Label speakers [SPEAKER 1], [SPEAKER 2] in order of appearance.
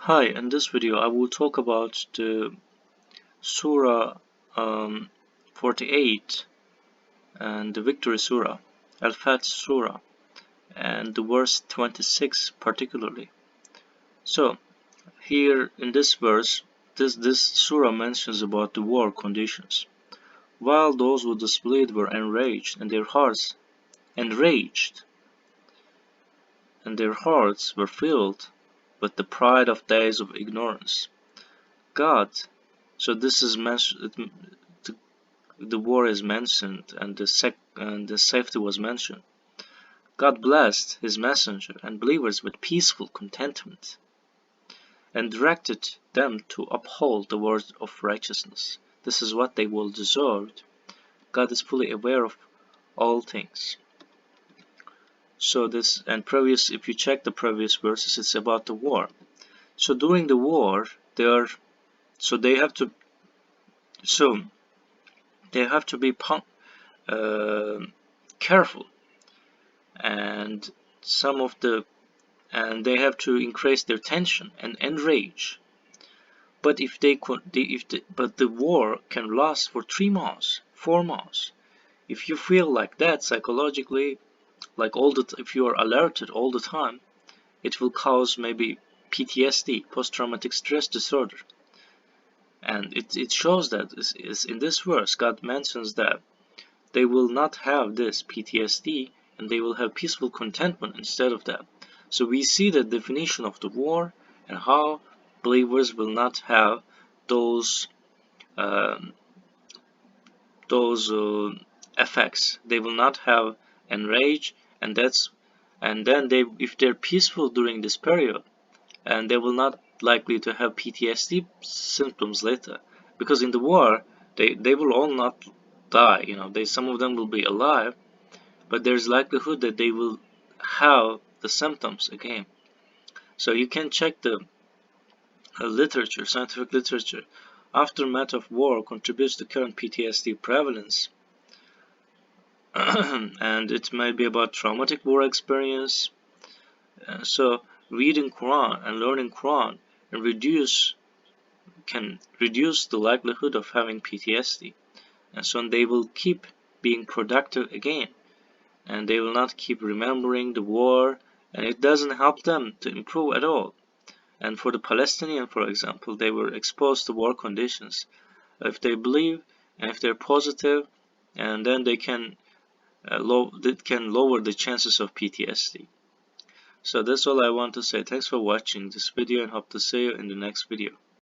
[SPEAKER 1] Hi, in this video I will talk about the Surah 48 and the Victory Surah, Al-Fath Surah, and the verse 26 particularly. So, here in this verse, this Surah mentions about the war conditions. While those who disbelieved were enraged, and their hearts enraged, and their hearts were filled with the pride of days of ignorance. God, so this is mentioned. The war is mentioned and the safety was mentioned. God blessed his messenger and believers with peaceful contentment and directed them to uphold the word of righteousness. This is what they will deserve. God is fully aware of all things. So this and previous, if you check the previous verses, it's about the war. So during the war, so they have to so they have to be uh, careful, and some of the and they have to increase their tension and enrage. But but the war can last for 3 months, 4 months. If you feel like that psychologically, like if you are alerted all the time, it will cause maybe PTSD, post-traumatic stress disorder. And it shows that is in this verse, God mentions that they will not have this PTSD and they will have peaceful contentment instead of that. So we see the definition of the war and how believers will not have those um, those effects. They will not have enrage, and then if they're peaceful during this period, and they will not likely to have PTSD symptoms later, because in the war they will all not die. Some of them will be alive, but there's likelihood that they will have the symptoms again. So you can check the literature, scientific literature. Aftermath of war contributes to current PTSD prevalence, and it may be about traumatic war experience. So reading Quran and learning Quran can reduce the likelihood of having PTSD, and so they will keep being productive again, and they will not keep remembering the war, and it doesn't help them to improve at all. And for the Palestinian, for example, they were exposed to war conditions. If they believe and if they're positive, and then they can lower the chances of PTSD. So that's all I want to say. Thanks for watching this video and hope to see you in the next video.